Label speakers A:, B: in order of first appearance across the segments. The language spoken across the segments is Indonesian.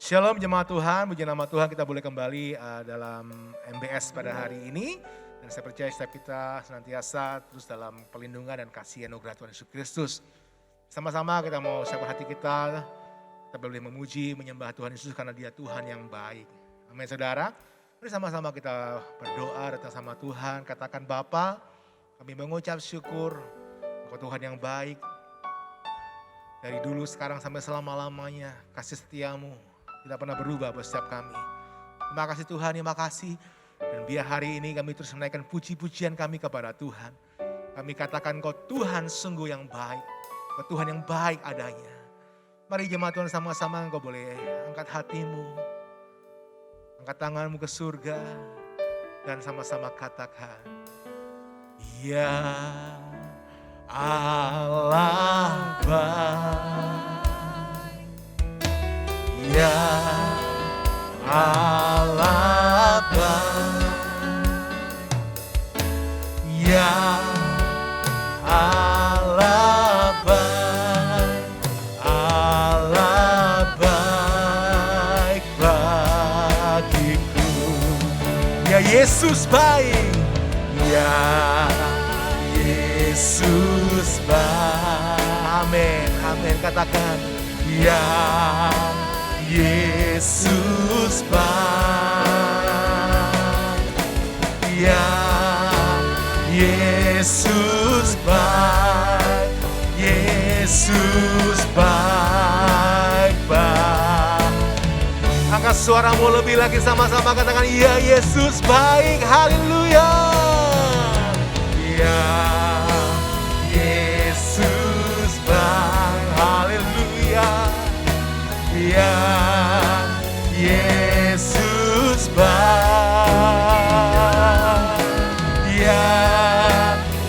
A: Shalom jemaat Tuhan, puji nama Tuhan kita boleh kembali dalam MBS pada hari ini. Dan saya percaya setiap kita senantiasa terus dalam perlindungan dan kasih anugerah Tuhan Yesus Kristus. Sama-sama kita mau siapkan hati kita boleh memuji, menyembah Tuhan Yesus karena Dia Tuhan yang baik. Amin saudara, mari sama-sama kita berdoa datang sama Tuhan, katakan Bapa, kami mengucap syukur kepada Tuhan yang baik. Dari dulu sekarang sampai selama-lamanya kasih setiamu tidak pernah berubah buat setiap kami. Terima kasih Tuhan, terima kasih. Dan biar hari ini kami terus menaikkan puji-pujian kami kepada Tuhan. Kami katakan Kau Tuhan sungguh yang baik. Kau Tuhan yang baik adanya. Mari jemaat Tuhan sama-sama Engkau boleh angkat hatimu. Angkat tanganmu ke surga. Dan sama-sama katakan. Ya Allah baik. Ya Allah baik, ya Allah baik, Allah baik bagiku. Ya Yesus baik, ya Yesus baik. Amin, amin, katakan ya Yesus baik, ya Yesus baik, Yesus baik, baik. Angkat suaramu lebih lagi sama-sama katakan ya Yesus baik, haleluya. Ya Yesus baik, haleluya. Ya Yesus baik, ya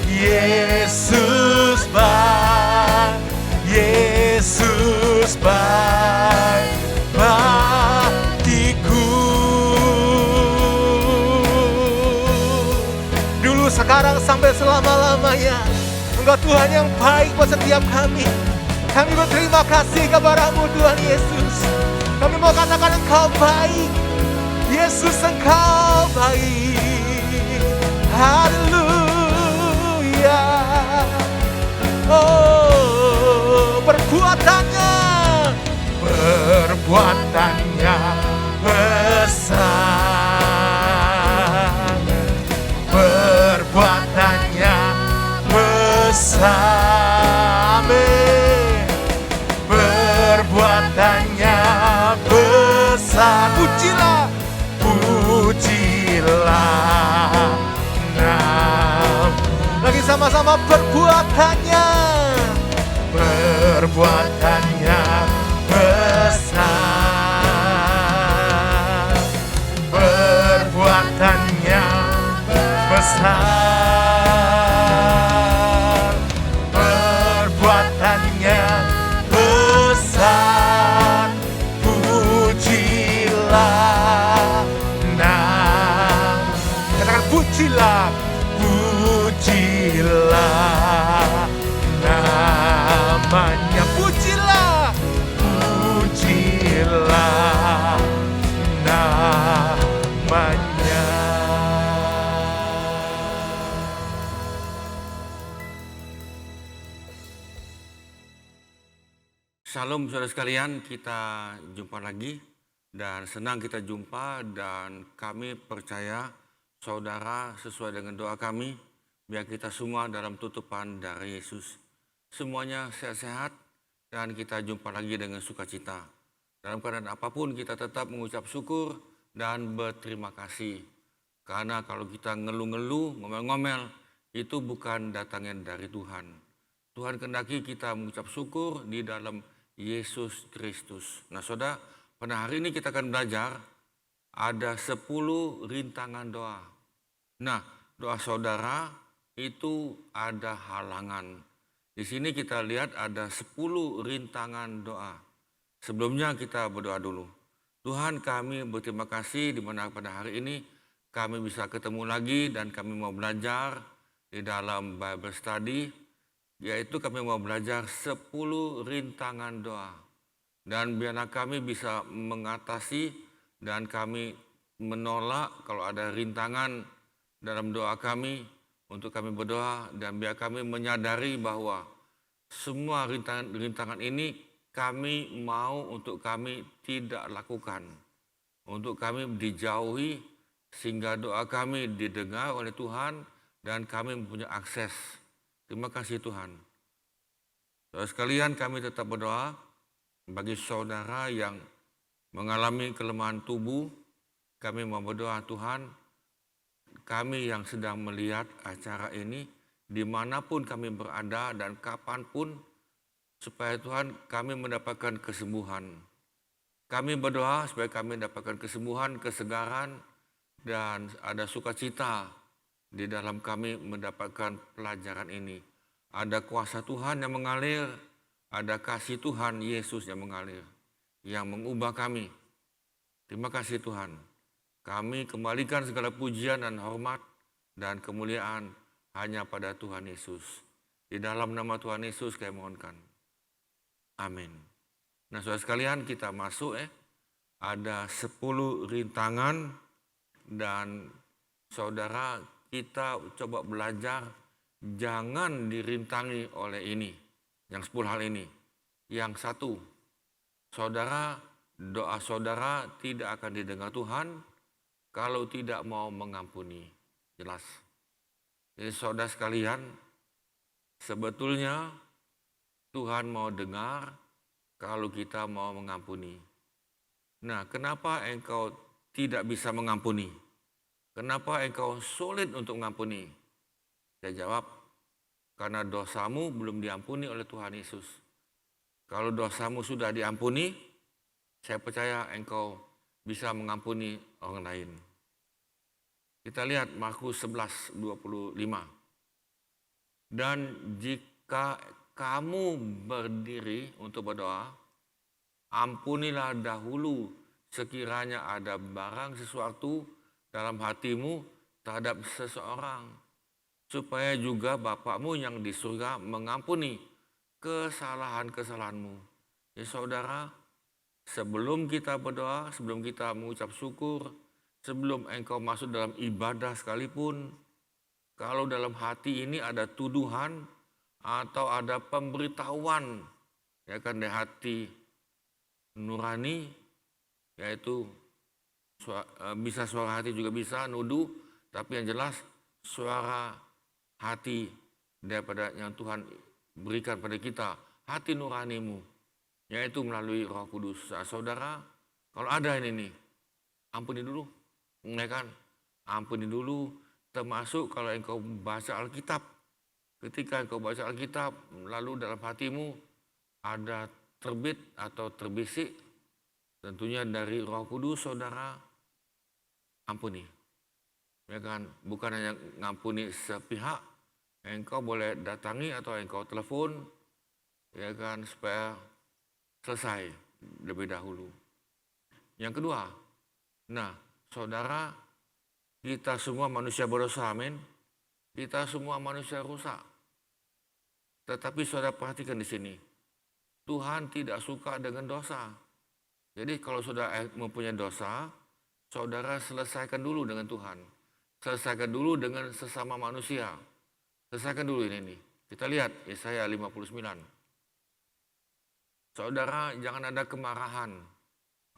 A: Yesus baik, Yesus baik bagiku. Dulu, sekarang, sampai selama-lamanya Engkau Tuhan yang baik buat setiap kami. Kami berterima kasih kepada-Mu Tuhan Yesus. Kami mau katakan Engkau baik. Yesus Engkau baik. Haleluya. Oh, perbuatannya besar. Perbuatannya besar. Perbuatannya besar. Pujilah, pujilah. Nah, lagi sama-sama perbuatannya. Perbuatannya besar. Perbuatannya besar. Perbuatannya besar, pujilah, nah, katakan pujilah, pujilah, namanya, pujilah, pujilah, namanya.
B: Shalom saudara sekalian, kita jumpa lagi dan senang kita jumpa dan kami percaya saudara sesuai dengan doa kami biar kita semua dalam tutupan dari Yesus. Semuanya sehat-sehat dan kita jumpa lagi dengan sukacita. Dalam keadaan apapun kita tetap mengucap syukur dan berterima kasih. Karena kalau kita ngeluh-ngeluh, ngomel-ngomel, itu bukan datangnya dari Tuhan. Tuhan kehendaki kita mengucap syukur di dalam Yesus Kristus. Nah saudara, pada hari ini kita akan belajar ada 10 rintangan doa. Nah, doa saudara itu ada halangan. Di sini kita lihat ada 10 rintangan doa. Sebelumnya kita berdoa dulu. Tuhan, kami berterima kasih di mana pada hari ini kami bisa ketemu lagi dan kami mau belajar di dalam Bible Study. Yaitu kami mau belajar 10 rintangan doa. Dan biarlah kami bisa mengatasi dan kami menolak kalau ada rintangan dalam doa kami untuk kami berdoa, dan biar kami menyadari bahwa semua rintangan ini kami mau untuk kami tidak lakukan, untuk kami dijauhi sehingga doa kami didengar oleh Tuhan dan kami mempunyai akses. Terima kasih Tuhan. Saudara sekalian, kami tetap berdoa bagi saudara yang mengalami kelemahan tubuh. Kami mau berdoa, Tuhan, kami yang sedang melihat acara ini, dimanapun kami berada dan kapanpun, supaya Tuhan kami mendapatkan kesembuhan. Kami berdoa supaya kami mendapatkan kesembuhan, kesegaran, dan ada sukacita di dalam kami mendapatkan pelajaran ini. Ada kuasa Tuhan yang mengalir, ada kasih Tuhan Yesus yang mengalir, yang mengubah kami. Terima kasih Tuhan. Kami kembalikan segala pujian dan hormat dan kemuliaan hanya pada Tuhan Yesus. Di dalam nama Tuhan Yesus kami mohonkan. Amin. Nah saudara sekalian, kita masuk ada 10 rintangan, dan saudara kita coba belajar jangan dirintangi oleh ini. Yang 10 hal ini. Yang satu, saudara, doa saudara tidak akan didengar Tuhan kalau tidak mau mengampuni. Jelas. Jadi saudara sekalian, sebetulnya Tuhan mau dengar kalau kita mau mengampuni. Nah, kenapa engkau tidak bisa mengampuni? Kenapa engkau sulit untuk mengampuni? Saya jawab, karena dosamu belum diampuni oleh Tuhan Yesus. Kalau dosamu sudah diampuni, saya percaya engkau bisa mengampuni orang lain. Kita lihat Markus 11:25. Dan jika kamu berdiri untuk berdoa, ampunilah dahulu sekiranya ada barang sesuatu dalam hatimu terhadap seseorang, supaya juga Bapakmu yang di surga mengampuni kesalahan-kesalahanmu. Ya saudara, sebelum kita berdoa, sebelum kita mengucap syukur, sebelum engkau masuk dalam ibadah sekalipun, kalau dalam hati ini ada tuduhan atau ada pemberitahuan, ya kan, dari hati nurani, yaitu bisa suara hati juga bisa nuduh, tapi yang jelas suara hati daripada yang Tuhan berikan pada kita, hati nuranimu, yaitu melalui Roh Kudus. Nah, saudara, kalau ada ini nih, ampuni dulu, ya kan? Ampuni dulu, termasuk kalau engkau baca Alkitab. Ketika engkau baca Alkitab, lalu dalam hatimu ada terbit atau terbisik, tentunya dari Roh Kudus, saudara, ampuni. Ya kan, bukan hanya ngampuni sepihak, engkau boleh datangi atau engkau telepon, ya kan, supaya selesai lebih dahulu. Yang kedua, nah, saudara, kita semua manusia berdosa, amin. Kita semua manusia rusak. Tetapi saudara perhatikan di sini, Tuhan tidak suka dengan dosa. Jadi kalau saudara mempunyai dosa, saudara selesaikan dulu dengan Tuhan. Selesaikan dulu dengan sesama manusia. Selesaikan dulu ini. Kita lihat Yesaya 59. Saudara, jangan ada kemarahan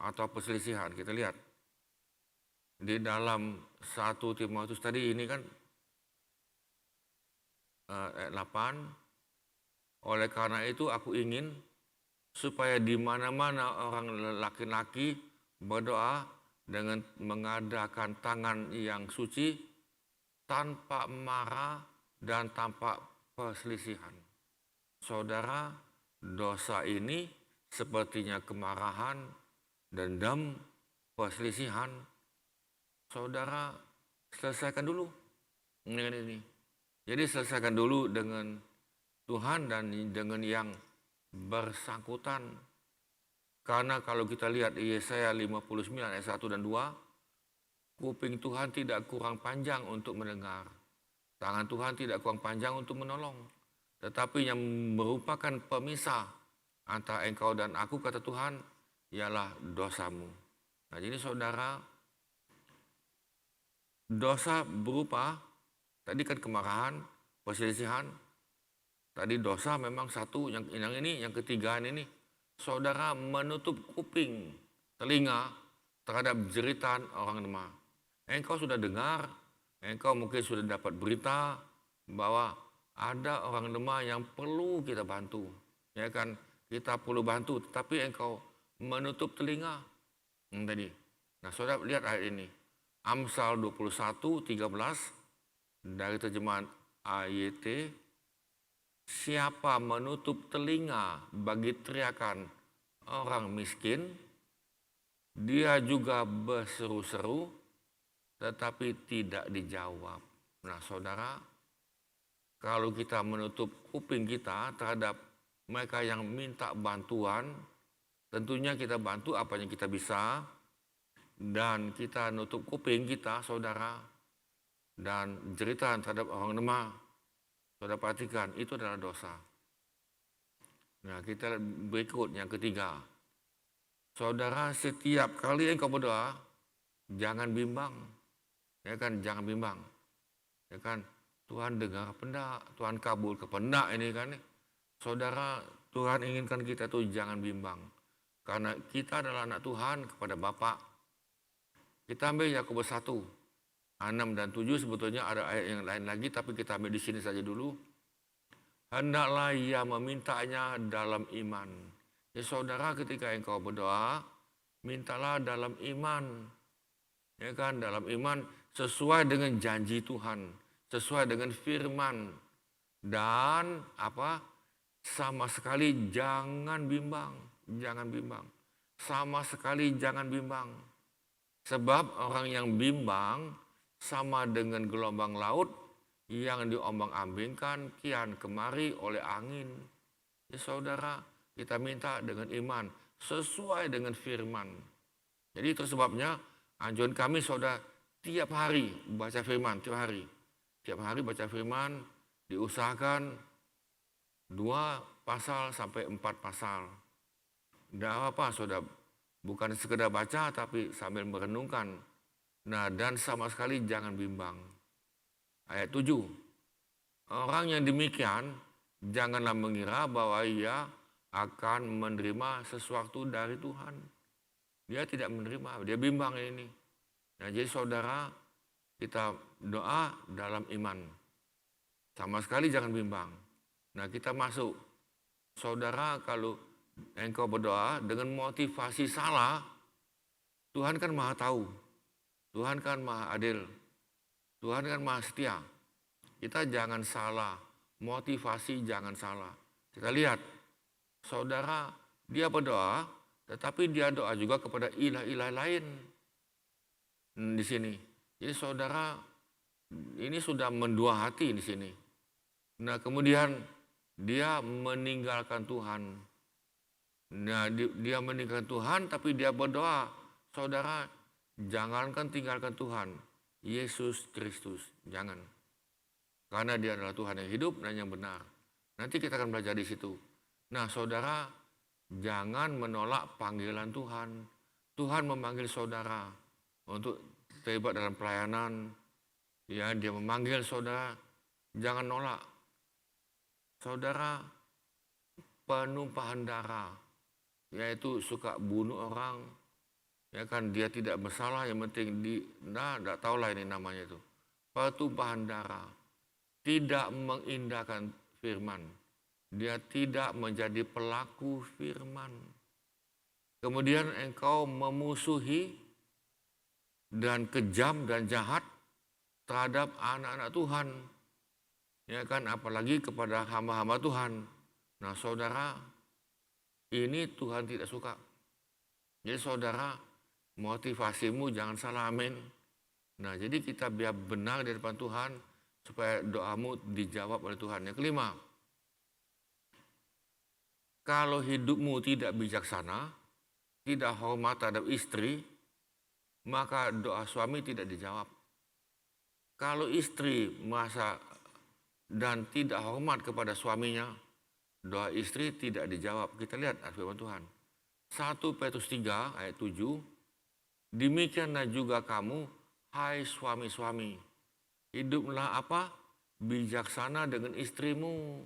B: atau perselisihan. Kita lihat. Di dalam 1 Timotius tadi ini kan ayat 8. Oleh karena itu aku ingin supaya di mana-mana orang laki-laki berdoa dengan mengadakan tangan yang suci, tanpa marah dan tanpa perselisihan. Saudara, dosa ini sepertinya kemarahan, dendam, perselisihan. Saudara, selesaikan dulu dengan ini. Jadi selesaikan dulu dengan Tuhan dan dengan yang bersangkutan. Karena kalau kita lihat Yesaya 59 ayat 1 dan 2, kuping Tuhan tidak kurang panjang untuk mendengar. Tangan Tuhan tidak kurang panjang untuk menolong. Tetapi yang merupakan pemisah antara engkau dan aku, kata Tuhan, ialah dosamu. Nah, jadi saudara, dosa berupa, tadi kan kemarahan, perselisihan. Tadi dosa memang satu, yang ini, yang ketiga ini, saudara menutup kuping, telinga terhadap jeritan orang lemah. Engkau sudah dengar, engkau mungkin sudah dapat berita bahwa ada orang lemah yang perlu kita bantu. Ya kan, kita perlu bantu, tetapi engkau menutup telinga. Tadi. Nah, saudara lihat ayat ini. Amsal 21:13 dari terjemahan AYT. Siapa menutup telinga bagi teriakan orang miskin, dia juga berseru-seru tetapi tidak dijawab. Nah, saudara, kalau kita menutup kuping kita terhadap mereka yang minta bantuan, tentunya kita bantu apa yang kita bisa, dan kita nutup kuping kita, saudara, dan jeritan terhadap orang lemah. Saudara perhatikan, itu adalah dosa. Nah, kita berikut yang ketiga. Saudara, setiap kali engkau berdoa, jangan bimbang. Ya kan, jangan bimbang. Ya kan, Tuhan dengar apa enggak? Tuhan kabul ke enggak ini kan. Saudara, Tuhan inginkan kita tuh jangan bimbang. Karena kita adalah anak Tuhan kepada Bapa. Kita ambil Yakobus 1, 6 dan 7, sebetulnya ada ayat yang lain lagi, tapi kita ambil di sini saja dulu. Hendaklah ia memintanya dalam iman. Ya saudara, ketika engkau berdoa, mintalah dalam iman. Ya kan, dalam iman sesuai dengan janji Tuhan, sesuai dengan firman. Dan apa? Sama sekali jangan bimbang, jangan bimbang. Sama sekali jangan bimbang. Sebab orang yang bimbang sama dengan gelombang laut yang diombang-ambingkan kian kemari oleh angin. Ya saudara, kita minta dengan iman sesuai dengan firman. Jadi itu sebabnya anjuran kami saudara tiap hari baca firman, tiap hari. Tiap hari baca firman, diusahakan 2 pasal sampai 4 pasal. Tidak apa saudara, bukan sekedar baca tapi sambil merenungkan. Nah, dan sama sekali jangan bimbang. Ayat 7. Orang yang demikian janganlah mengira bahwa ia akan menerima sesuatu dari Tuhan. Dia tidak menerima, dia bimbang ini. Nah, jadi saudara, kita doa dalam iman. Sama sekali jangan bimbang. Nah, kita masuk. Saudara, kalau engkau berdoa dengan motivasi salah, Tuhan kan maha tahu. Tuhan kan maha adil. Tuhan kan maha setia. Kita jangan salah. Motivasi jangan salah. Kita lihat, saudara, dia berdoa, tetapi dia doa juga kepada ilah-ilah lain. Di sini. Jadi saudara, ini sudah mendua hati di sini. Nah, kemudian dia meninggalkan Tuhan. Nah, dia meninggalkan Tuhan, tapi dia berdoa. Saudara, jangankan tinggalkan Tuhan, Yesus Kristus, jangan. Karena dia adalah Tuhan yang hidup dan yang benar. Nanti kita akan belajar di situ. Nah, saudara, jangan menolak panggilan Tuhan. Tuhan memanggil saudara untuk terlibat dalam pelayanan. Ya, dia memanggil saudara, jangan nolak. Saudara, penumpahan darah, yaitu suka bunuh orang, ya kan, dia tidak bersalah, yang penting tidak tahu lah ini namanya itu. Pertumpahan darah, tidak mengindahkan firman. Dia tidak menjadi pelaku firman. Kemudian engkau memusuhi dan kejam dan jahat terhadap anak-anak Tuhan. Ya kan, apalagi kepada hamba-hamba Tuhan. Nah, saudara, ini Tuhan tidak suka. Jadi saudara, motivasimu jangan salah, amin. Nah, jadi kita biar benar di depan Tuhan supaya doamu dijawab oleh Tuhan. Yang kelima, kalau hidupmu tidak bijaksana, tidak hormat terhadap istri, maka doa suami tidak dijawab. Kalau istri merasa dan tidak hormat kepada suaminya, doa istri tidak dijawab. Kita lihat firman Tuhan. 1 Petrus 3 ayat 7, demikianlah juga kamu, hai suami-suami, hiduplah apa? Bijaksana dengan istrimu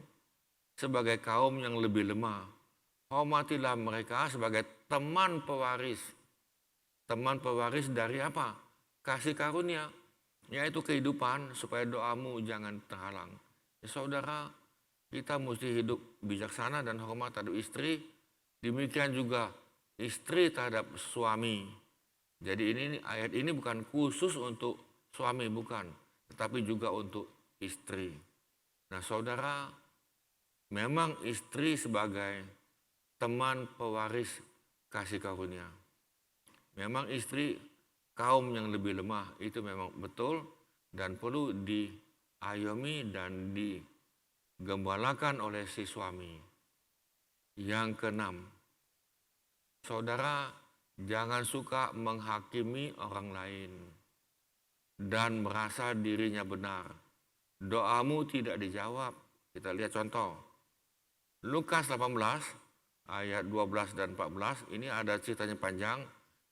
B: sebagai kaum yang lebih lemah. Hormatilah mereka sebagai teman pewaris. Teman pewaris dari apa? Kasih karunia, yaitu kehidupan, supaya doamu jangan terhalang. Ya, saudara, kita mesti hidup bijaksana dan hormat terhadap istri. Demikian juga istri terhadap suami. Jadi ayat ini bukan khusus untuk suami, bukan. Tetapi juga untuk istri. Nah saudara, memang istri sebagai teman pewaris kasih karunia. Memang istri kaum yang lebih lemah, itu memang betul dan perlu diayomi dan digembalakan oleh si suami. Yang keenam, saudara jangan suka menghakimi orang lain dan merasa dirinya benar. Doamu tidak dijawab. Kita lihat contoh. Lukas 18 ayat 12 dan 14, ini ada ceritanya panjang,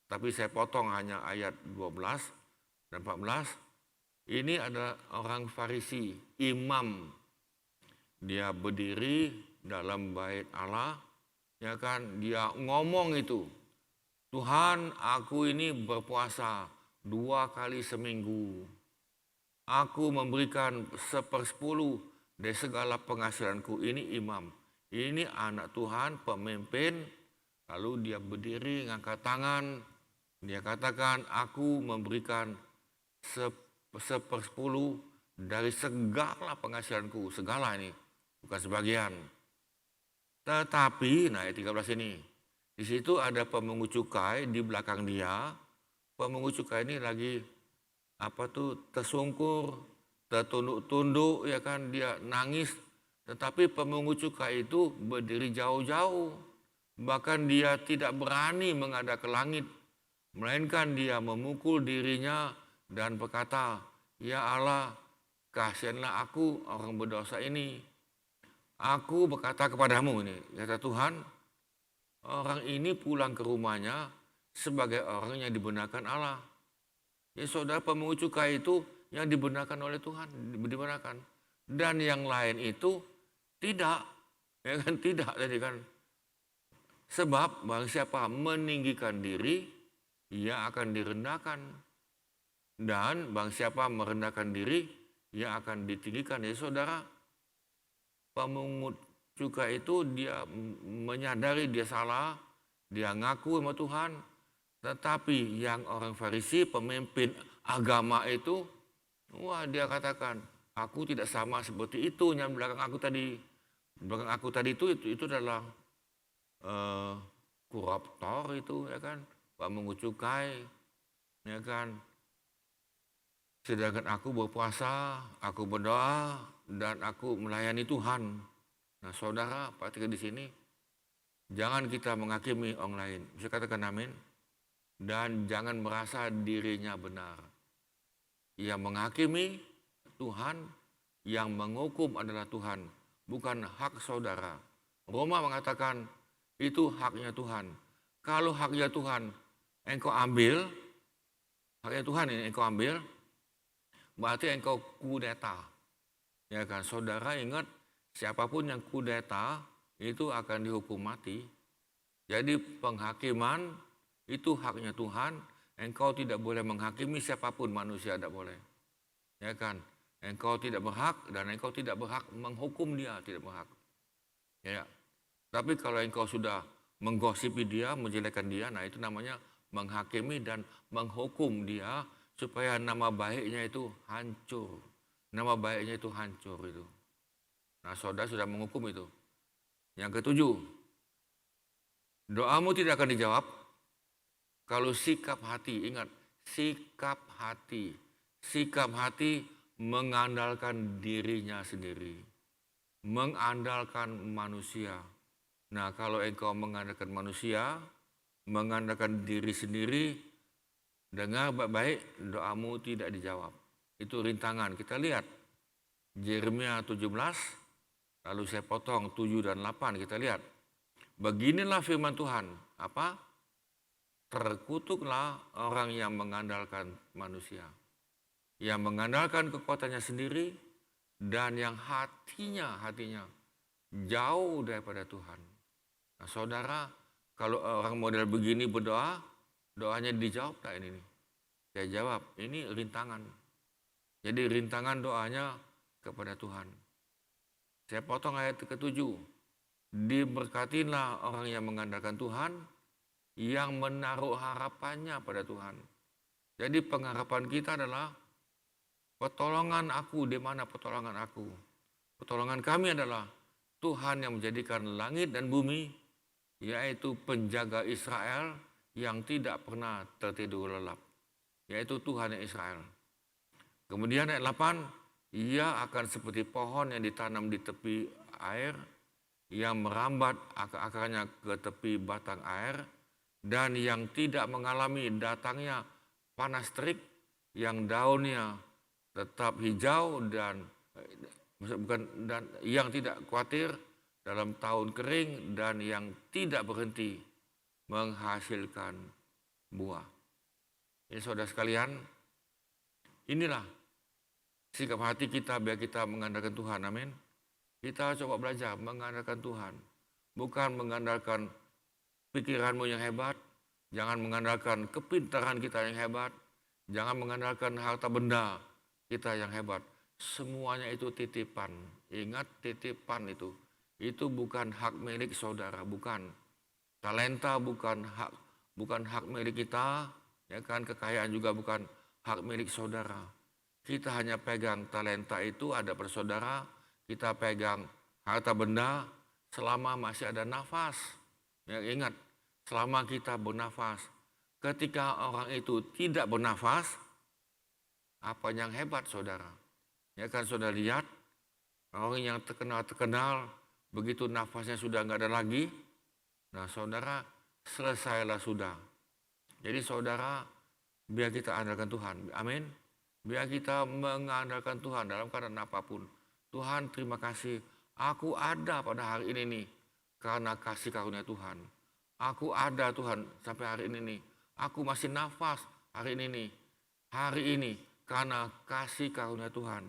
B: tapi saya potong hanya ayat 12 dan 14. Ini ada orang Farisi, imam. Dia berdiri dalam bait Allah, ya kan, dia ngomong itu, Tuhan, aku ini berpuasa 2 kali seminggu. Aku memberikan 1/10 dari segala penghasilanku. Ini imam, ini anak Tuhan, pemimpin. Lalu dia berdiri, ngangkat tangan. Dia katakan, aku memberikan 1/10 dari segala penghasilanku. Segala ini, bukan sebagian. Tetapi, nah ayat 13 ini, di situ ada pemungut cukai di belakang dia. Pemungut cukai ini lagi tersungkur, tertunduk-tunduk, ya kan, dia nangis. Tetapi pemungut cukai itu berdiri jauh-jauh. Bahkan dia tidak berani menghadap ke langit, melainkan dia memukul dirinya dan berkata, ya Allah, kasihanlah aku orang berdosa ini. Aku berkata kepadamu, ini kata Tuhan, orang ini pulang ke rumahnya sebagai orang yang dibenarkan Allah. Ya saudara, pemungut cukai itu yang dibenarkan oleh Tuhan, dibenarkan. Dan yang lain itu tidak, ya kan, tidak tadi kan. Sebab barang siapa meninggikan diri, ia akan direndahkan. Dan barang siapa merendahkan diri, ia akan ditinggikan. Ya saudara, pemungut cukai itu dia menyadari dia salah, dia ngaku sama Tuhan. Tetapi yang orang Farisi, pemimpin agama itu, wah dia katakan, aku tidak sama seperti itu yang belakang aku tadi. Belakang aku tadi itu adalah koruptor itu, ya kan, pemungut cukai, ya kan. Sedangkan aku berpuasa, aku berdoa, dan aku melayani Tuhan. Nah saudara, perhatikan di sini, jangan kita menghakimi orang lain. Bisa katakan amin. Dan jangan merasa dirinya benar. Yang menghakimi Tuhan, yang menghukum adalah Tuhan, bukan hak saudara. Roma mengatakan itu haknya Tuhan. Kalau haknya Tuhan engkau ambil, haknya Tuhan ini engkau ambil, berarti engkau kudeta. Ya kan, saudara ingat, siapapun yang kudeta itu akan dihukum mati. Jadi penghakiman itu haknya Tuhan, engkau tidak boleh menghakimi siapapun, manusia tidak boleh. Ya kan, engkau tidak berhak dan engkau tidak berhak menghukum dia, tidak berhak. Ya. Tapi kalau engkau sudah menggosipi dia, menjelekkan dia, nah itu namanya menghakimi dan menghukum dia supaya nama baiknya itu hancur. Nama baiknya itu hancur itu. Nah, saudara sudah menghukum itu. Yang ketujuh, doamu tidak akan dijawab kalau sikap hati, ingat, sikap hati mengandalkan dirinya sendiri, mengandalkan manusia. Nah, kalau engkau mengandalkan manusia, mengandalkan diri sendiri, dengar baik-baik, doamu tidak dijawab. Itu rintangan. Kita lihat Yeremia 17 Lalu saya potong 7 dan 8, kita lihat. Beginilah firman Tuhan, apa? Terkutuklah orang yang mengandalkan manusia, yang mengandalkan kekuatannya sendiri, dan yang hatinya jauh daripada Tuhan. Nah, saudara, kalau orang model begini berdoa, doanya dijawab tak ini nih? Saya jawab, ini rintangan. Jadi rintangan doanya kepada Tuhan. Saya potong ayat ke-7. Diberkatilah orang yang mengandalkan Tuhan, yang menaruh harapannya pada Tuhan. Jadi pengharapan kita adalah pertolongan aku, di mana pertolongan aku? Pertolongan kami adalah Tuhan yang menjadikan langit dan bumi, yaitu penjaga Israel yang tidak pernah tertidur lelap, yaitu Tuhan yang Israel. Kemudian ayat 8, ia akan seperti pohon yang ditanam di tepi air, yang merambat akarnya ke tepi batang air, dan yang tidak mengalami datangnya panas terik, yang daunnya tetap hijau dan yang tidak khawatir dalam tahun kering, dan yang tidak berhenti menghasilkan buah. Ini saudara sekalian, inilah sikap hati kita biar kita mengandalkan Tuhan. Amin. Kita coba belajar mengandalkan Tuhan, bukan mengandalkan pikiranmu yang hebat, jangan mengandalkan kepintaran kita yang hebat, jangan mengandalkan harta benda kita yang hebat. Semuanya itu titipan. Ingat, titipan itu bukan hak milik saudara, bukan. Talenta bukan hak milik kita, ya kan? Kekayaan juga bukan hak milik saudara. Kita hanya pegang talenta itu ada pada saudara, kita pegang harta benda selama masih ada nafas. Ya, ingat, selama kita bernafas. Ketika orang itu tidak bernafas, apa yang hebat saudara? Ya kan, saudara lihat orang yang terkenal, begitu nafasnya sudah nggak ada lagi, nah saudara, selesailah sudah. Jadi saudara, biar kita andalkan Tuhan, amin. Biar kita mengandalkan Tuhan dalam keadaan apapun. Tuhan, terima kasih, aku ada pada hari ini nih, karena kasih karunia Tuhan. Aku ada Tuhan sampai hari ini nih, aku masih nafas hari ini karena kasih karunia Tuhan.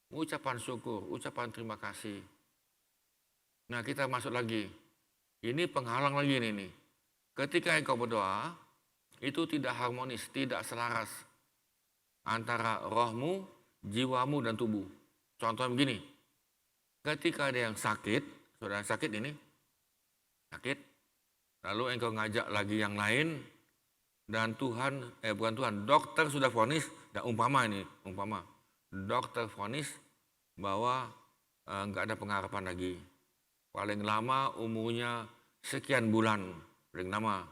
B: Ucapan syukur, ucapan terima kasih. Nah, kita masuk lagi. Ini penghalang lagi nih. Ketika engkau berdoa, itu tidak harmonis, tidak selaras antara rohmu, jiwamu, dan tubuh. Contohnya begini, ketika ada yang sakit, saudara sakit ini, sakit, lalu engkau ngajak lagi yang lain, dan dokter sudah vonis, dan umpama, dokter vonis bahwa nggak ada pengharapan lagi. Paling lama umurnya sekian bulan, paling lama.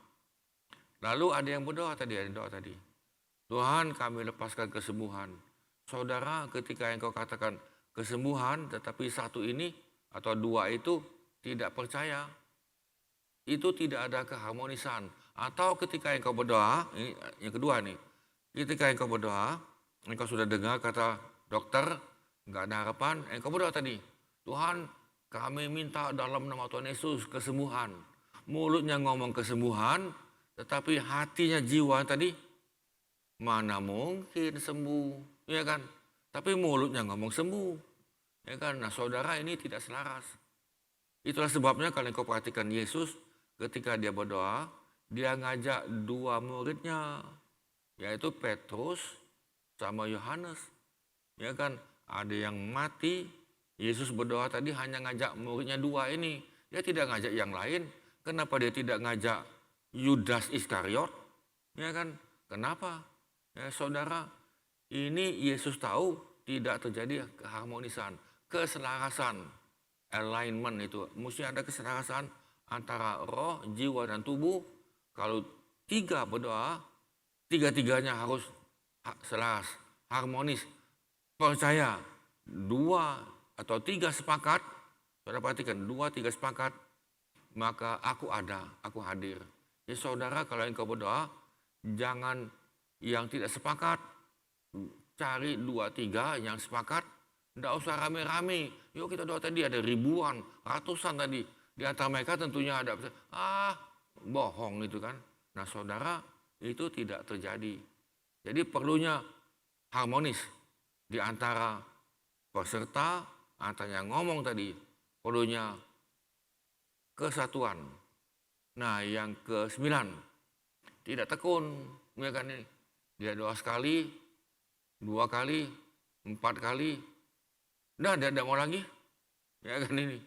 B: Lalu ada yang berdoa tadi, Tuhan, kami lepaskan kesembuhan. Saudara, ketika engkau katakan kesembuhan, tetapi satu ini atau dua itu tidak percaya, itu tidak ada keharmonisan. Atau ketika engkau berdoa, ini yang kedua nih, ketika engkau berdoa, engkau sudah dengar kata dokter, nggak ada harapan, engkau berdoa tadi, Tuhan, kami minta dalam nama Tuhan Yesus kesembuhan. Mulutnya ngomong kesembuhan, tetapi hatinya, jiwa tadi, mana mungkin sembuh, ya kan? Tapi mulutnya ngomong sembuh, ya kan? Nah saudara, ini tidak selaras. Itulah sebabnya kalau engkau perhatikan Yesus, ketika dia berdoa, dia ngajak dua muridnya, yaitu Petrus sama Yohanes. Ya kan, ada yang mati, Yesus berdoa tadi hanya ngajak muridnya dua ini. Dia tidak ngajak yang lain. Kenapa dia tidak ngajak Yudas Iskariot? Ya kan, kenapa? Ya saudara, ini Yesus tahu tidak terjadi keharmonisan, keselarasan, alignment itu. Mesti ada keselarasan antara roh, jiwa, dan tubuh. Kalau tiga berdoa, tiga-tiganya harus selaras, harmonis. Percaya, dua atau tiga sepakat, saudara perhatikan, dua, tiga sepakat, maka aku ada, aku hadir. Jadi saudara, kalau engkau berdoa, jangan yang tidak sepakat, cari dua, tiga yang sepakat, Tidak usah rame-rame. Yuk kita doa tadi ada ribuan, ratusan tadi. Di antara mereka tentunya ada, bohong itu kan. Nah saudara, itu tidak terjadi. Jadi perlunya harmonis di antara peserta, antara yang ngomong tadi. Perlunya kesatuan. Nah yang ke-9, tidak tekun. Ya kan ini. Dia doa sekali, 2 kali, 4 kali, dah tidak mau lagi. Ya kan ini.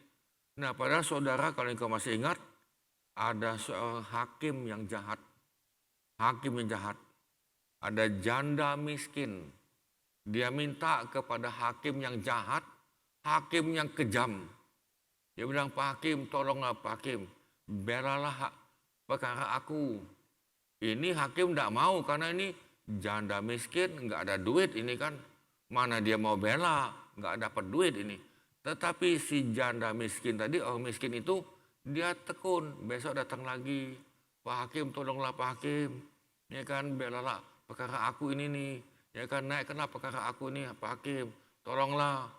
B: Nah padahal saudara kalau engkau masih ingat, ada seorang hakim yang jahat. Hakim yang jahat. Ada janda miskin. Dia minta kepada hakim yang jahat, hakim yang kejam. Dia bilang, Pak Hakim, tolonglah Pak Hakim, belalah perkara aku. Ini hakim tidak mau karena ini janda miskin, nggak ada duit ini kan. Mana dia mau bela, nggak dapat duit ini. Tetapi si janda miskin tadi, orang miskin itu, dia tekun. Besok datang lagi, Pak Hakim tolonglah Pak Hakim. Ya kan, belalah perkara aku ini nih. Ya kan, naikkanlah perkara aku ini Pak Hakim. Tolonglah.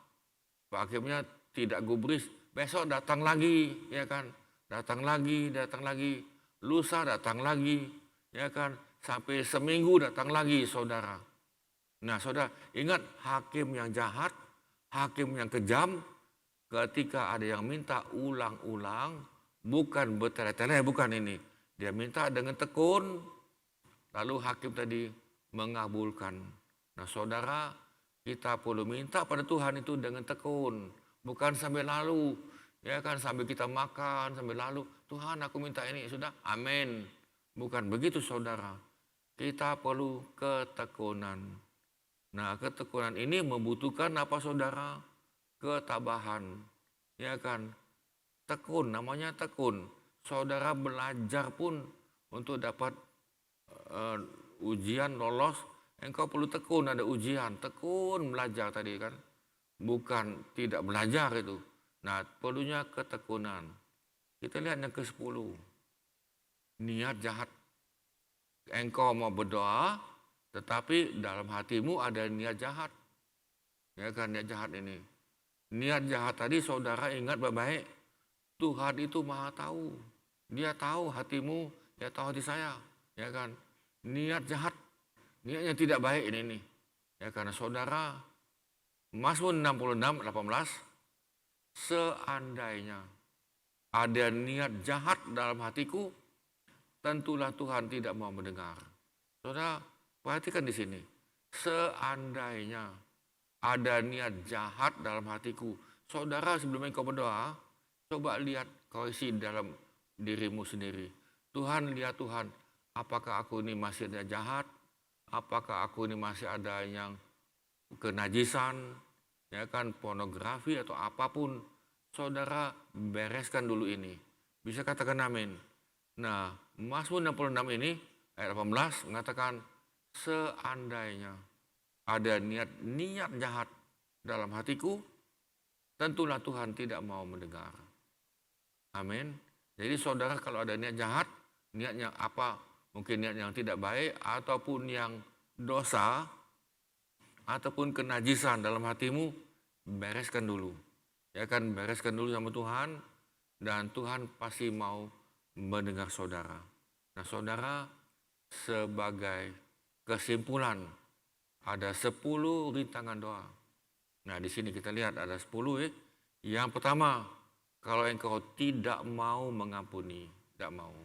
B: Pak Hakimnya tidak gubris. Besok datang lagi, ya kan. Datang lagi, datang lagi. Lusa datang lagi, ya kan. Sampai seminggu datang lagi, saudara. Nah, saudara, ingat hakim yang jahat, hakim yang kejam, ketika ada yang minta ulang-ulang, bukan bertele-tele, bukan ini. Dia minta dengan tekun, lalu hakim tadi mengabulkan. Nah, saudara, kita perlu minta pada Tuhan itu dengan tekun, bukan sampai lalu. Ya kan, sambil kita makan, sambil lalu, Tuhan aku minta ini, sudah, amin. Bukan begitu saudara. Kita perlu ketekunan. Nah ketekunan ini membutuhkan apa saudara? Ketabahan. Ya kan, tekun, namanya tekun. Saudara belajar pun untuk dapat ujian lolos, engkau perlu tekun, ada ujian. Tekun belajar tadi kan. Bukan tidak belajar itu. Nah, perlunya ketekunan. Kita lihat yang ke-10. Niat jahat. Engkau mau berdoa, tetapi dalam hatimu ada niat jahat. Ya kan, niat jahat ini. Niat jahat tadi saudara ingat baik-baik. Tuhan itu maha tahu. Dia tahu hatimu, dia tahu hati saya. Ya kan, niat jahat. Niatnya tidak baik ini nih. Ya karena saudara, Mazmur 66:18, seandainya ada niat jahat dalam hatiku, tentulah Tuhan tidak mau mendengar. Saudara, perhatikan di sini. Seandainya ada niat jahat dalam hatiku. Saudara, sebelum engkau berdoa, coba lihat koreksi dalam dirimu sendiri. Tuhan, lihat Tuhan, apakah aku ini masih ada jahat? Apakah aku ini masih ada yang kenajisan? Ya kan, pornografi atau apapun, saudara bereskan dulu ini. Bisa katakan amin. Nah, Mazmur 66 ini ayat 18 mengatakan seandainya ada niat jahat dalam hatiku, tentulah Tuhan tidak mau mendengar. Amin. Jadi saudara kalau ada niat jahat, niatnya apa? Mungkin niat yang tidak baik ataupun yang dosa, ataupun kenajisan dalam hatimu, bereskan dulu. Ya kan, bereskan dulu sama Tuhan, dan Tuhan pasti mau mendengar saudara. Nah saudara, sebagai kesimpulan, ada 10 rintangan doa. Nah di sini kita lihat ada 10 ya. Yang pertama, kalau engkau tidak mau mengampuni, tidak mau.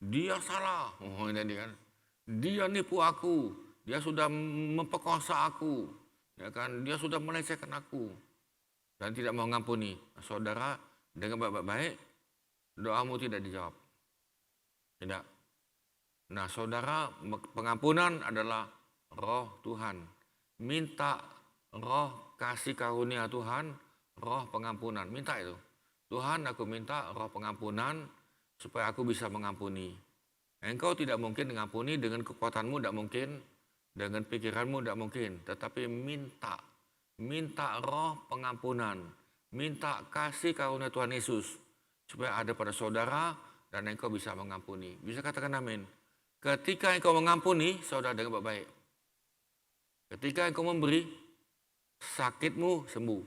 B: Dia salah, ini kan. Dia nipu aku, dia sudah memperkosa aku, ya kan, dia sudah melecehkan aku dan tidak mau mengampuni. Nah, saudara, dengan baik-baik, doamu tidak dijawab. Tidak. Nah, saudara, pengampunan adalah roh Tuhan. Minta roh kasih karunia Tuhan, roh pengampunan. Minta itu. Tuhan, aku minta roh pengampunan supaya aku bisa mengampuni. Engkau tidak mungkin mengampuni dengan kekuatanmu, tidak mungkin. Dengan pikiranmu tidak mungkin. Tetapi minta roh pengampunan. Minta kasih karunia Tuhan Yesus. Supaya ada pada saudara dan engkau bisa mengampuni. Bisa katakan amin. Ketika engkau mengampuni, saudara dengar baik-baik. Ketika engkau memberi, sakitmu sembuh,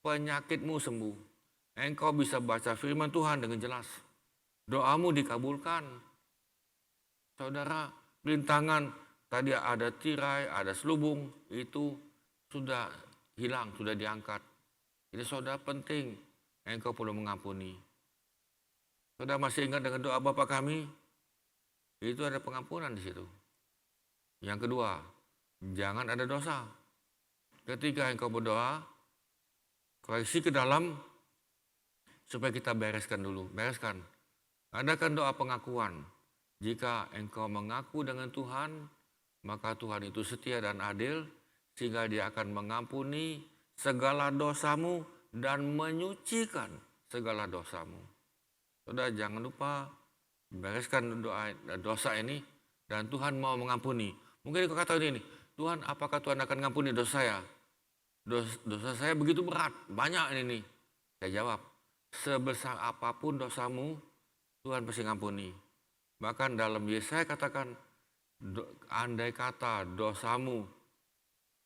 B: penyakitmu sembuh. Engkau bisa baca firman Tuhan dengan jelas. Doamu dikabulkan. Saudara, rintangan tadi ada tirai, ada selubung, itu sudah hilang, sudah diangkat. Jadi saudara penting, engkau perlu mengampuni. Saudara masih ingat dengan doa Bapa kami? Itu ada pengampunan di situ. Yang kedua, jangan ada dosa. Ketika engkau berdoa, koreksi ke dalam supaya kita bereskan dulu. Bereskan. Adakan doa pengakuan. Jika engkau mengaku dengan Tuhan, maka Tuhan itu setia dan adil, sehingga Dia akan mengampuni segala dosamu dan menyucikan segala dosamu. Saudara jangan lupa bereskan dosa ini dan Tuhan mau mengampuni. Mungkin kau kata ini, Tuhan apakah Tuhan akan mengampuni dosa saya? Dosa saya begitu berat, banyak ini nih. Saya jawab, sebesar apapun dosamu, Tuhan pasti ngampuni. Bahkan dalam Yesaya katakan, andai kata dosamu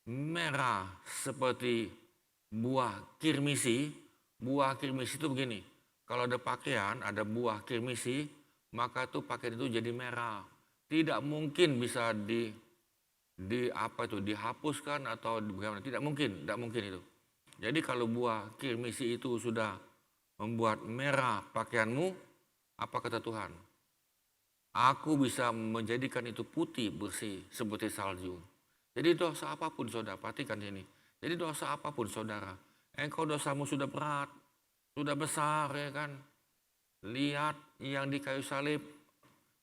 B: merah seperti buah kirmisi itu begini. Kalau ada pakaian, ada buah kirmisi, maka tuh pakaian itu jadi merah. Tidak mungkin bisa dihapuskan atau bagaimana? Tidak mungkin itu. Jadi kalau buah kirmisi itu sudah membuat merah pakaianmu, apa kata Tuhan? Aku bisa menjadikan itu putih bersih seperti salju. Jadi dosa apapun saudara, perhatikan ini. Jadi dosa apapun saudara, engkau dosamu sudah berat, sudah besar ya kan. Lihat yang di kayu salib,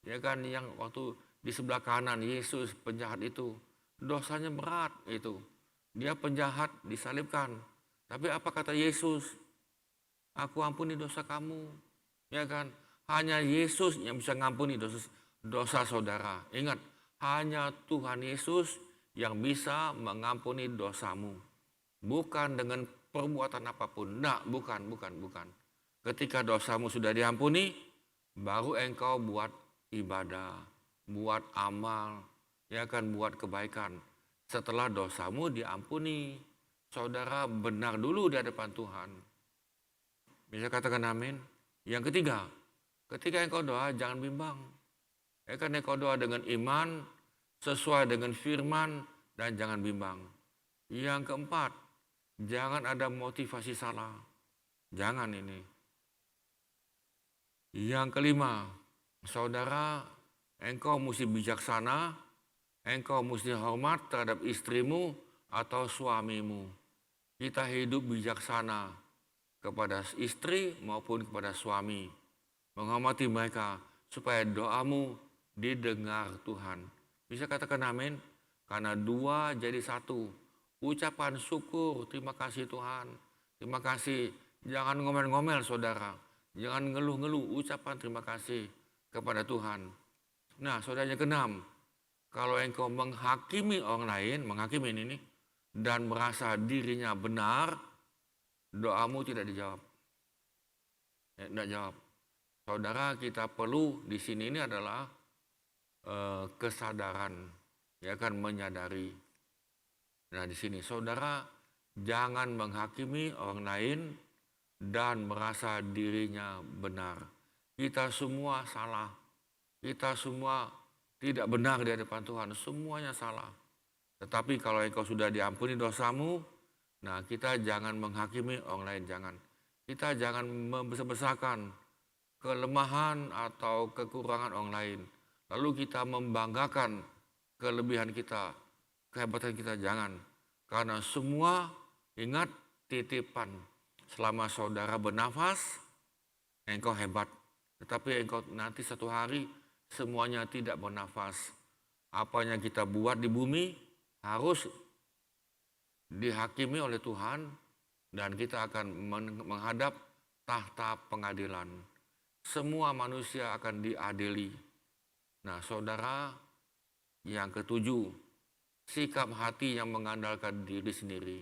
B: ya kan, yang waktu di sebelah kanan Yesus penjahat itu, dosanya berat itu. Dia penjahat disalibkan. Tapi apa kata Yesus? Aku ampuni dosa kamu. Ya kan? Hanya Yesus yang bisa ngampuni dosa saudara. Ingat, hanya Tuhan Yesus yang bisa mengampuni dosamu. Bukan dengan perbuatan apapun. Nah, bukan. Ketika dosamu sudah diampuni, baru engkau buat ibadah, buat amal, ya kan, buat kebaikan. Setelah dosamu diampuni, saudara benar dulu di hadapan Tuhan. Bisa katakan amin. Yang ketiga, ketika engkau doa jangan bimbang. Ya kan, engkau doa dengan iman, sesuai dengan firman, dan jangan bimbang. Yang keempat, jangan ada motivasi salah. Jangan ini. Yang kelima, saudara, engkau mesti bijaksana, engkau mesti hormat terhadap istrimu atau suamimu. Kita hidup bijaksana kepada istri maupun kepada suami. Menghormati mereka supaya doamu didengar Tuhan. Bisa katakan amin? Karena dua jadi satu. Ucapan syukur, terima kasih Tuhan. Terima kasih. Jangan ngomel-ngomel saudara. Jangan ngeluh-ngeluh, ucapan terima kasih kepada Tuhan. Nah, saudara yang keenam, kalau engkau menghakimi orang lain, menghakimi ini, dan merasa dirinya benar, doamu tidak dijawab. Tidak jawab. Saudara, kita perlu di sini ini adalah kesadaran, ya kan, menyadari. Nah, di sini saudara jangan menghakimi orang lain dan merasa dirinya benar. Kita semua salah. Kita semua tidak benar di hadapan Tuhan. Semuanya salah. Tetapi kalau engkau sudah diampuni dosamu, nah kita jangan menghakimi orang lain. Jangan. Kita jangan membesar-besarkan kelemahan atau kekurangan orang lain. Lalu kita membanggakan kelebihan kita, kehebatan kita. Jangan. Karena semua, ingat, titipan. Selama saudara bernafas, engkau hebat. Tetapi engkau nanti satu hari semuanya tidak bernafas. Apa yang kita buat di bumi harus dihakimi oleh Tuhan dan kita akan menghadap tahta pengadilan. Semua manusia akan diadili. Nah, saudara, yang ketujuh, sikap hati yang mengandalkan diri sendiri.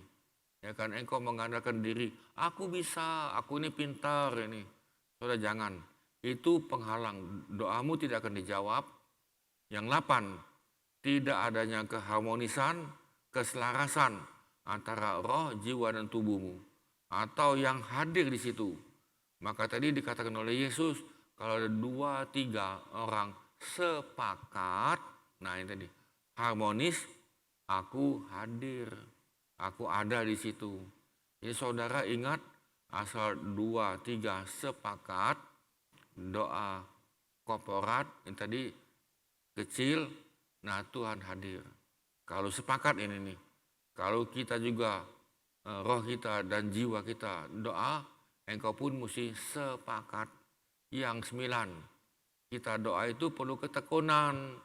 B: Ya kan, engkau mengandalkan diri, aku bisa, aku ini pintar ini. Saudara jangan, itu penghalang, doamu tidak akan dijawab. Yang 8, tidak adanya keharmonisan, keselarasan antara roh, jiwa, dan tubuhmu. Atau yang hadir di situ. Maka tadi dikatakan oleh Yesus, kalau ada 2-3 orang sepakat, nah ini tadi, harmonis, aku hadir, aku ada di situ. Jadi saudara ingat, asal 2-3 sepakat, doa korporat yang tadi kecil, nah Tuhan hadir. Kalau sepakat ini nih, kalau kita juga roh kita dan jiwa kita doa, engkau pun mesti sepakat. Yang 9, kita doa itu perlu ketekunan.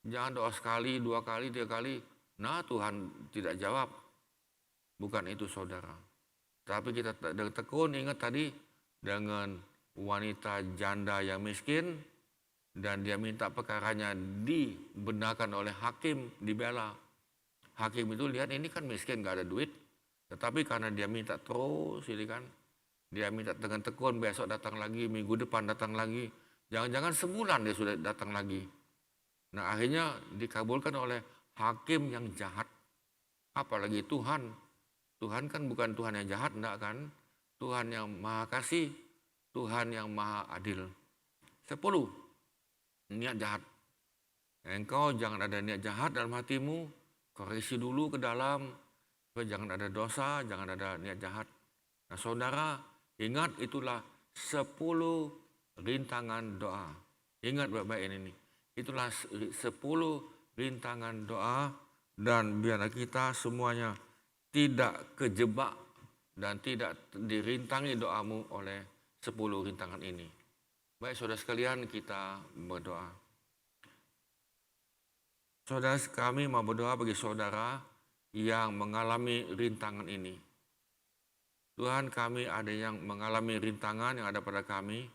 B: Jangan doa sekali, 2 kali, 3 kali, nah Tuhan tidak jawab. Bukan itu saudara. Tapi kita tekun, ingat tadi dengan wanita janda yang miskin dan dia minta perkaranya dibenarkan oleh hakim, dibela. Hakim itu lihat ini kan miskin, gak ada duit. Tetapi karena dia minta terus, ini kan, dia minta dengan tekun, besok datang lagi, minggu depan datang lagi. Jangan-jangan sebulan dia sudah datang lagi. Nah akhirnya dikabulkan oleh hakim yang jahat. Apalagi Tuhan. Tuhan kan bukan Tuhan yang jahat, enggak kan? Tuhan yang maha kasih, Tuhan yang maha adil. 10, niat jahat. Engkau jangan ada niat jahat dalam hatimu, koreksi dulu ke dalam, supaya jangan ada dosa, jangan ada niat jahat. Nah saudara, ingat itulah 10 rintangan doa. Ingat baik-baik ini nih. Itulah 10 rintangan doa dan biarlah kita semuanya tidak kejebak dan tidak dirintangi doamu oleh 10 rintangan ini. Baik saudara sekalian, kita berdoa. Saudara kami mau berdoa bagi saudara yang mengalami rintangan ini. Tuhan, kami ada yang mengalami rintangan yang ada pada kami.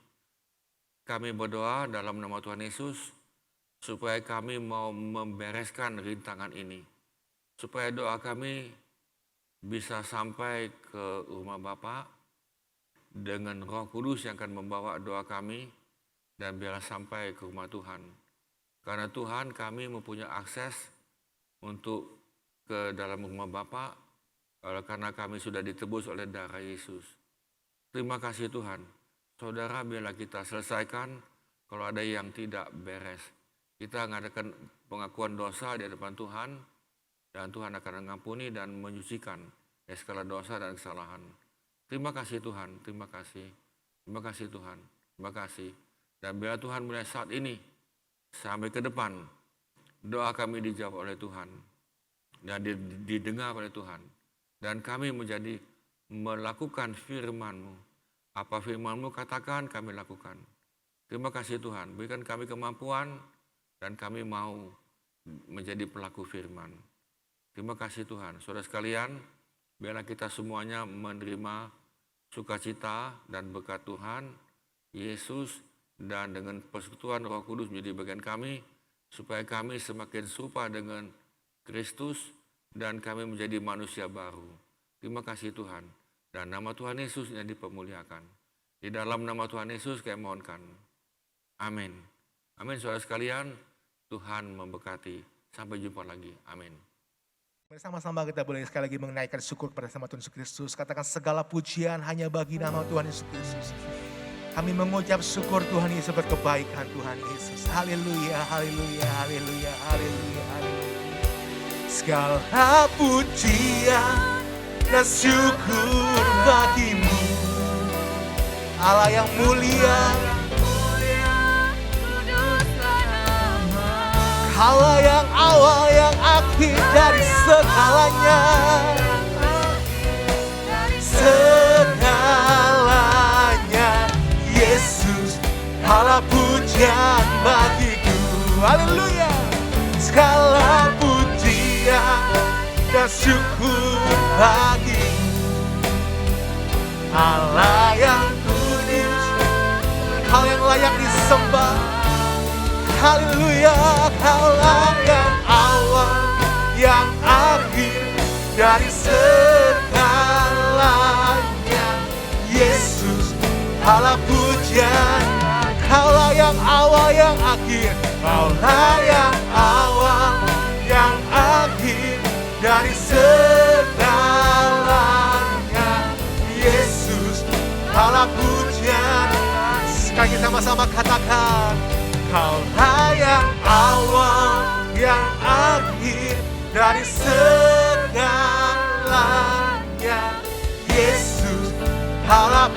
B: Kami berdoa dalam nama Tuhan Yesus supaya kami mau membereskan rintangan ini. Supaya doa kami bisa sampai ke rumah Bapa dengan Roh Kudus yang akan membawa doa kami dan biarlah sampai ke rumah Tuhan. Karena Tuhan, kami mempunyai akses untuk ke dalam rumah Bapa karena kami sudah ditebus oleh darah Yesus. Terima kasih Tuhan. Saudara, biarlah kita selesaikan kalau ada yang tidak beres. Kita mengadakan pengakuan dosa di hadapan Tuhan dan Tuhan akan mengampuni dan menyucikan segala dosa dan kesalahan. Terima kasih Tuhan, terima kasih. Terima kasih Tuhan, terima kasih. Dan biarlah Tuhan mulai saat ini sampai ke depan doa kami dijawab oleh Tuhan dan didengar oleh Tuhan. Dan kami menjadi melakukan firman-Mu. Apa firman-Mu katakan kami lakukan. Terima kasih Tuhan, berikan kami kemampuan dan kami mau menjadi pelaku firman. Terima kasih Tuhan. Saudara sekalian, biarlah kita semuanya menerima sukacita dan berkat Tuhan Yesus dan dengan persekutuan Roh Kudus menjadi bagian kami supaya kami semakin serupa dengan Kristus dan kami menjadi manusia baru. Terima kasih Tuhan. Dan nama Tuhan Yesus yang dipermuliakan. Di dalam nama Tuhan Yesus kami mohonkan. Amin. Amin saudara sekalian, Tuhan memberkati. Sampai jumpa lagi. Amin.
A: Bersama-sama kita boleh sekali lagi menaikkan syukur kepada nama Tuhan Yesus Kristus. Katakan segala pujian hanya bagi nama Tuhan Yesus Kristus. Kami mengucap syukur Tuhan Yesus berkebaikan Tuhan Yesus. Haleluya, haleluya, haleluya, haleluya, haleluya. Segala pujian dan syukur bagimu. Allah yang mulia, Allah yang awal, yang akhir dari segalanya. Segalanya Yesus, segala pujian bagiku. Haleluya. Segala pujian dan syukur bagimu. Allah yang kudus, Kau yang layak disembah. Haleluya, Kaulah yang awal, yang akhir dari segalanya. Yesus, segala pujian. Kaulah yang awal, yang akhir. Kaulah yang awal, yang akhir dari segalanya. sama-sama katakan, Kaulah yang awal, yang akhir dari segalanya. Yesus, Allah